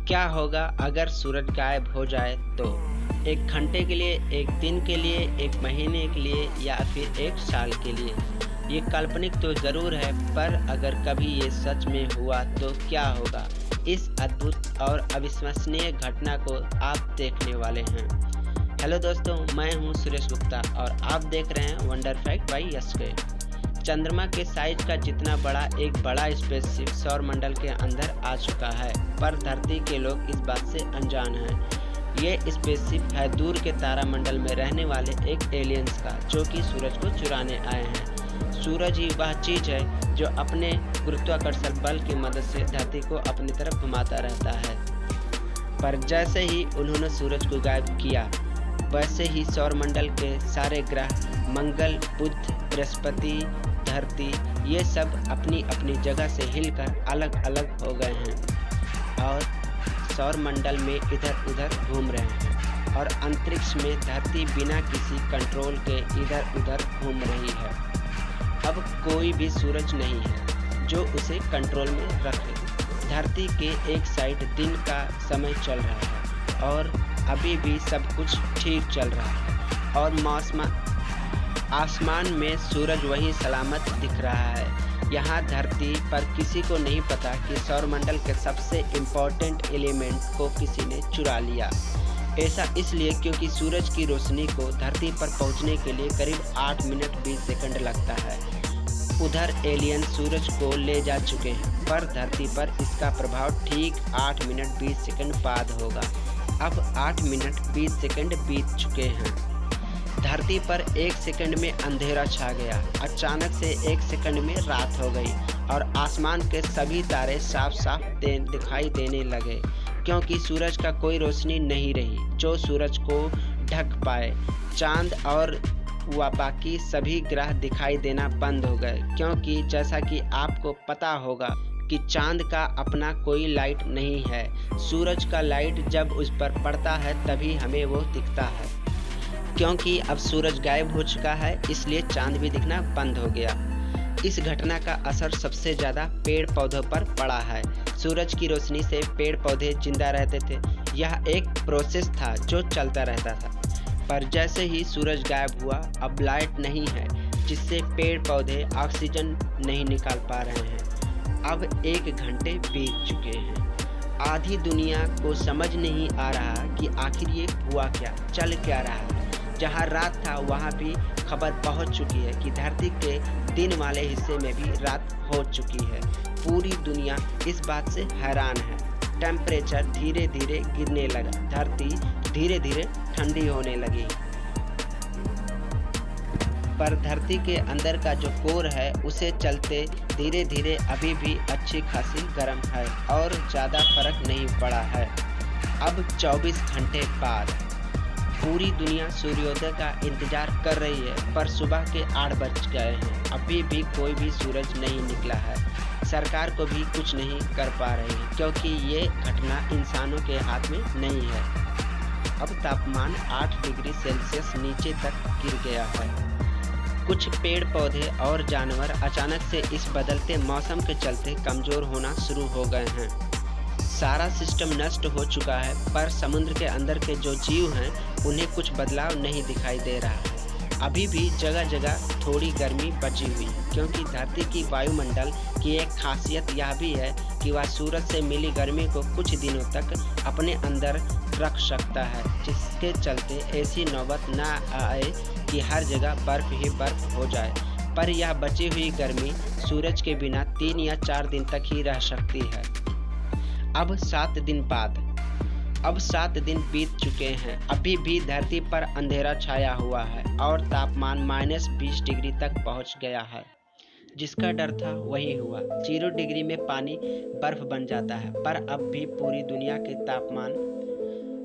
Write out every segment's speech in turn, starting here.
क्या होगा अगर सूरज गायब हो जाए तो? 1 घंटे के लिए, 1 दिन के लिए, 1 महीने के लिए या फिर 1 साल के लिए? ये काल्पनिक तो ज़रूर है, पर अगर कभी ये सच में हुआ तो क्या होगा? इस अद्भुत और अविश्वसनीय घटना को आप देखने वाले हैं। हेलो दोस्तों, मैं हूं सुरेश गुप्ता और आप देख रहे हैं वंडर फैक्ट बाय यशके। चंद्रमा के साइज का जितना बड़ा एक बड़ा स्पेसशिप सौर मंडल के अंदर आ चुका है, पर धरती के लोग इस बात से अनजान हैं। ये स्पेसशिप है दूर के तारामंडल में रहने वाले एक एलियंस का, जो कि सूरज को चुराने आए हैं। सूरज ही वह चीज़ है जो अपने गुरुत्वाकर्षण बल की मदद से धरती को अपनी तरफ घुमाता रहता है। पर जैसे ही उन्होंने सूरज को गायब किया, वैसे ही सौरमंडल के सारे ग्रह मंगल, बुध, बृहस्पति, धरती ये सब अपनी अपनी जगह से हिलकर अलग अलग हो गए हैं और सौरमंडल में इधर उधर घूम रहे हैं और अंतरिक्ष में धरती बिना किसी कंट्रोल के इधर उधर घूम रही है। अब कोई भी सूरज नहीं है जो उसे कंट्रोल में रखे। धरती के एक साइड दिन का समय चल रहा है और अभी भी सब कुछ ठीक चल रहा है और आसमान में सूरज वही सलामत दिख रहा है। यहाँ धरती पर किसी को नहीं पता कि सौरमंडल के सबसे इम्पोर्टेंट एलिमेंट को किसी ने चुरा लिया। ऐसा इसलिए क्योंकि सूरज की रोशनी को धरती पर पहुँचने के लिए करीब 8 मिनट 20 सेकंड लगता है। उधर एलियन सूरज को ले जा चुके हैं, पर धरती पर इसका प्रभाव ठीक 8 मिनट 20 सेकंड बाद होगा। अब 8 मिनट 20 सेकंड बीत चुके हैं। धरती पर 1 सेकंड में अंधेरा छा गया। अचानक से 1 सेकंड में रात हो गई और आसमान के सभी तारे साफ साफ दिखाई देने लगे, क्योंकि सूरज का कोई रोशनी नहीं रही जो सूरज को ढक पाए। चांद और बाकी सभी ग्रह दिखाई देना बंद हो गए, क्योंकि जैसा कि आपको पता होगा कि चांद का अपना कोई लाइट नहीं है। सूरज का लाइट जब उस पर पड़ता है तभी हमें वो दिखता है। क्योंकि अब सूरज गायब हो चुका है, इसलिए चांद भी दिखना बंद हो गया। इस घटना का असर सबसे ज़्यादा पेड़ पौधों पर पड़ा है। सूरज की रोशनी से पेड़ पौधे जिंदा रहते थे। यह एक प्रोसेस था जो चलता रहता था, पर जैसे ही सूरज गायब हुआ, अब लाइट नहीं है, जिससे पेड़ पौधे ऑक्सीजन नहीं निकाल पा रहे हैं। अब 1 घंटे बीत चुके हैं। आधी दुनिया को समझ नहीं आ रहा कि आखिर ये हुआ क्या, चल क्या रहा है। जहाँ रात था वहाँ भी खबर पहुँच चुकी है कि धरती के दिन वाले हिस्से में भी रात हो चुकी है। पूरी दुनिया इस बात से हैरान है। टेम्परेचर धीरे धीरे गिरने लगा, धरती धीरे धीरे ठंडी होने लगी, पर धरती के अंदर का जो कोर है उसे चलते धीरे धीरे अभी भी अच्छी खासी गर्म है और ज़्यादा फर्क नहीं पड़ा है। अब 24 घंटे बाद पूरी दुनिया सूर्योदय का इंतजार कर रही है, पर सुबह के 8 बज गए हैं, अभी भी कोई भी सूरज नहीं निकला है। सरकार को भी कुछ नहीं कर पा रही है, क्योंकि ये घटना इंसानों के हाथ में नहीं है। अब तापमान 8 डिग्री सेल्सियस नीचे तक गिर गया है। कुछ पेड़ पौधे और जानवर अचानक से इस बदलते मौसम के चलते कमज़ोर होना शुरू हो गए हैं। सारा सिस्टम नष्ट हो चुका है, पर समुद्र के अंदर के जो जीव हैं उन्हें कुछ बदलाव नहीं दिखाई दे रहा है। अभी भी जगह जगह थोड़ी गर्मी बची हुई है, क्योंकि धरती की वायुमंडल की एक खासियत यह भी है कि वह सूरज से मिली गर्मी को कुछ दिनों तक अपने अंदर रख सकता है, जिसके चलते ऐसी नौबत न आए कि हर जगह बर्फ ही बर्फ हो जाए। पर यह बची हुई गर्मी सूरज के बिना 3 या 4 दिन तक ही रह सकती है। अब 7 दिन बाद, अब 7 दिन बीत चुके हैं। अभी भी धरती पर अंधेरा छाया हुआ है और तापमान -20 डिग्री तक पहुंच गया है। जिसका डर था वही हुआ। 0 डिग्री में पानी बर्फ बन जाता है, पर अब भी पूरी दुनिया के तापमान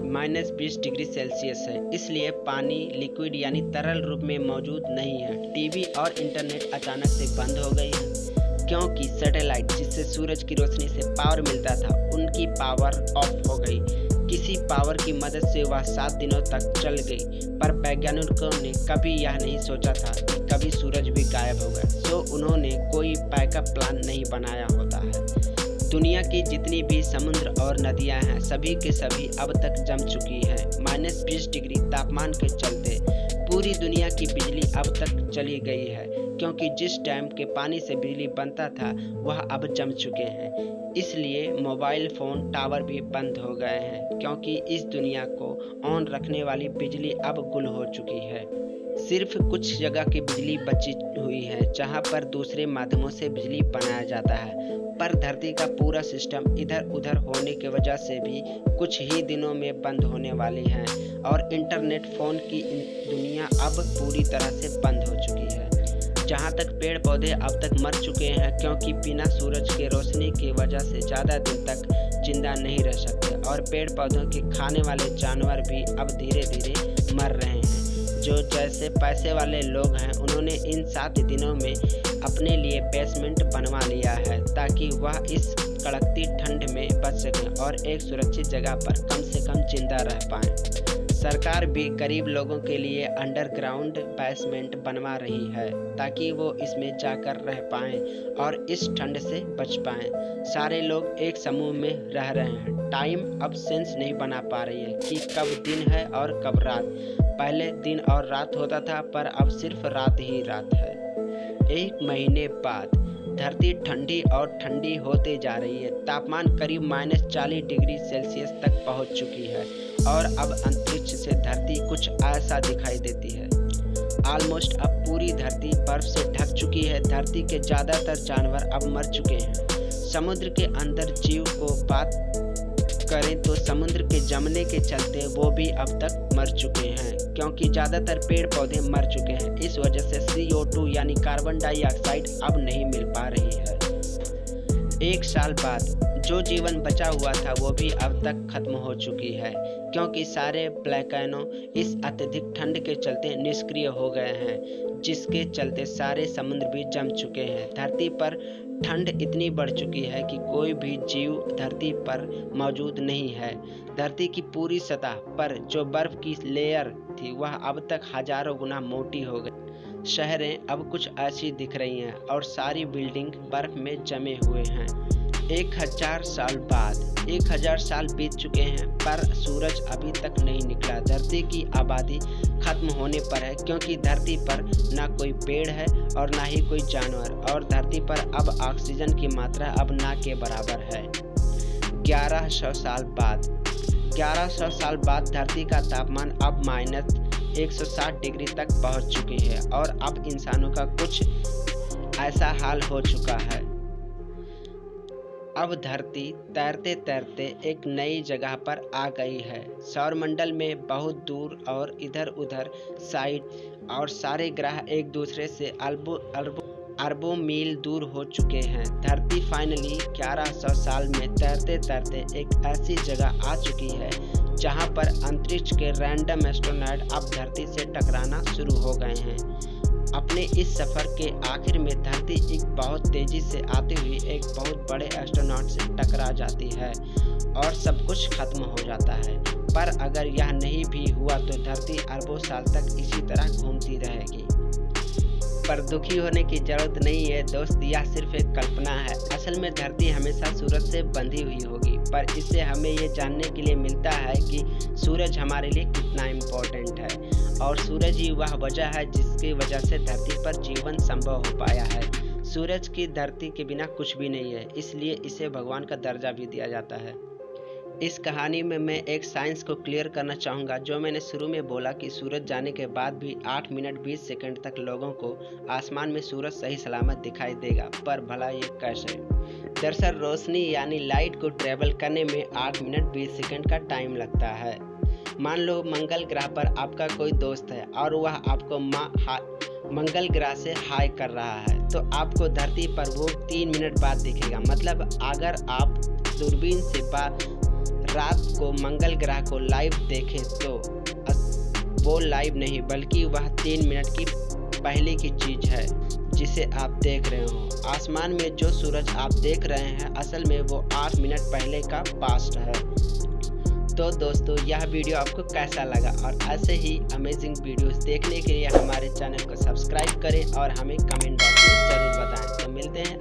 -20 डिग्री सेल्सियस है। इसलिए पानी लिक्विड यानी तरल रूप में मौजूद नहीं है। टीवी और इंटरनेट अचानक से बंद हो गई है, क्योंकि सैटेलाइट जिससे सूरज की रोशनी से पावर मिलता था, उनकी पावर ऑफ हो गई। किसी पावर की मदद से वह 7 दिनों तक चल गई, पर वैज्ञानिकों ने कभी यह नहीं सोचा था कि कभी सूरज भी गायब होगा, तो उन्होंने कोई बैकअप प्लान नहीं बनाया होता है। दुनिया की जितनी भी समुद्र और नदियां हैं सभी के सभी अब तक जम चुकी हैं। -20 डिग्री तापमान के चलते पूरी दुनिया की बिजली अब तक चली गई है, क्योंकि जिस डैम के पानी से बिजली बनता था वह अब जम चुके हैं। इसलिए मोबाइल फ़ोन टावर भी बंद हो गए हैं, क्योंकि इस दुनिया को ऑन रखने वाली बिजली अब गुल हो चुकी है। सिर्फ कुछ जगह की बिजली बची हुई है जहां पर दूसरे माध्यमों से बिजली बनाया जाता है, पर धरती का पूरा सिस्टम इधर उधर होने की वजह से भी कुछ ही दिनों में बंद होने वाली है और इंटरनेट फ़ोन की दुनिया अब पूरी तरह से बंद हो चुकी है। जहाँ तक पेड़ पौधे अब तक मर चुके हैं, क्योंकि बिना सूरज के रोशनी की वजह से ज़्यादा दिन तक जिंदा नहीं रह सकते और पेड़ पौधों के खाने वाले जानवर भी अब धीरे धीरे मर रहे हैं। जो जैसे पैसे वाले लोग हैं उन्होंने इन 7 दिनों में अपने लिए बेसमेंट बनवा लिया है ताकि वह इस कड़कती ठंड में बच सकें और एक सुरक्षित जगह पर कम से कम जिंदा रह पाएं। सरकार भी गरीब लोगों के लिए अंडरग्राउंड बेसमेंट बनवा रही है ताकि वो इसमें जाकर रह पाएं और इस ठंड से बच पाएं। सारे लोग एक समूह में रह रहे हैं। टाइम अब सेंस नहीं बना पा रही है कि कब दिन है और कब रात। पहले दिन और रात होता था, पर अब सिर्फ रात ही रात है। 1 महीने बाद धरती ठंडी और ठंडी होते जा रही है। तापमान करीब -40 डिग्री सेल्सियस तक पहुंच चुकी है और अब अंतरिक्ष से धरती कुछ ऐसा दिखाई देती है। ऑलमोस्ट अब पूरी धरती बर्फ से ढक चुकी है। धरती के ज़्यादातर जानवर अब मर चुके हैं। समुद्र के अंदर जीव को बात करें तो समुद्र के जमने के चलते वो भी अब तक मर चुके हैं, क्योंकि ज़्यादातर पेड़ पौधे मर चुके हैं। इस वजह से CO2 यानी कार्बन डाइऑक्साइड अब नहीं मिल पा रही है। 1 साल बाद जो जीवन बचा हुआ था वो भी अब तक खत्म हो चुकी है, क्योंकि सारे वोल्केनो इस अत्यधिक ठंड के चलते निष्क्रिय हो गए हैं, जिसके चलते सारे समुद्र भी जम चुके हैं। धरती पर ठंड इतनी बढ़ चुकी है कि कोई भी जीव धरती पर मौजूद नहीं है। धरती की पूरी सतह पर जो बर्फ की लेयर थी वह अब तक हजारों गुना मोटी हो गई। शहरें अब कुछ ऐसी दिख रही हैं और सारी बिल्डिंग बर्फ में जमे हुए हैं। 1000 साल बाद 1000 साल बीत चुके हैं, पर सूरज अभी तक नहीं निकला। धरती की आबादी खत्म होने पर है, क्योंकि धरती पर ना कोई पेड़ है और ना ही कोई जानवर, और धरती पर अब ऑक्सीजन की मात्रा अब ना के बराबर है। 1100 साल बाद धरती का तापमान अब -160 डिग्री तक पहुंच चुकी है और अब इंसानों का कुछ ऐसा हाल हो चुका है। अब धरती तैरते तैरते एक नई जगह पर आ गई है। सौरमंडल में बहुत दूर और इधर उधर साइड और सारे ग्रह एक दूसरे से अरबों मील दूर हो चुके हैं। धरती फाइनली 1100 साल में तैरते तैरते एक ऐसी जगह आ चुकी है जहां पर अंतरिक्ष के रैंडम एस्ट्रोनॉट अब धरती से टकराना शुरू हो गए हैं। अपने इस सफ़र के आखिर में धरती एक बहुत तेज़ी से आते हुए एक बहुत बड़े एस्ट्रोनॉट से टकरा जाती है और सब कुछ खत्म हो जाता है। पर अगर यह नहीं भी हुआ तो धरती अरबों साल तक इसी तरह घूमती रहेगी। पर दुखी होने की जरूरत नहीं है दोस्त, यह सिर्फ एक कल्पना है। असल में धरती हमेशा सूरज से बंधी हुई होगी, पर इससे हमें ये जानने के लिए मिलता है कि सूरज हमारे लिए कितना इम्पोर्टेंट है और सूरज ही वह वजह है जिसकी वजह से धरती पर जीवन संभव हो पाया है। सूरज की धरती के बिना कुछ भी नहीं है, इसलिए इसे भगवान का दर्जा भी दिया जाता है। इस कहानी में मैं एक साइंस को क्लियर करना चाहूँगा। जो मैंने शुरू में बोला कि सूरज जाने के बाद भी 8 मिनट 20 सेकंड तक लोगों को आसमान में सूरज सही सलामत दिखाई देगा, पर भला ये कैसे? दरअसल रोशनी यानी लाइट को ट्रेवल करने में 8 मिनट 20 सेकंड का टाइम लगता है। मान लो मंगल ग्रह पर आपका कोई दोस्त है और वह आपको मंगल ग्रह से हाय कर रहा है, तो आपको धरती पर वो 3 मिनट बाद दिखेगा। मतलब अगर आप दूरबीन से रात को मंगल ग्रह को लाइव देखें तो वो लाइव नहीं बल्कि वह 3 मिनट की पहले की चीज़ है जिसे आप देख रहे हो। आसमान में जो सूरज आप देख रहे हैं असल में वो 8 मिनट पहले का पास्ट है। तो दोस्तों यह वीडियो आपको कैसा लगा, और ऐसे ही अमेजिंग वीडियोस देखने के लिए हमारे चैनल को सब्सक्राइब करें और हमें कमेंट बॉक्स में ज़रूर बताएं। तो मिलते हैं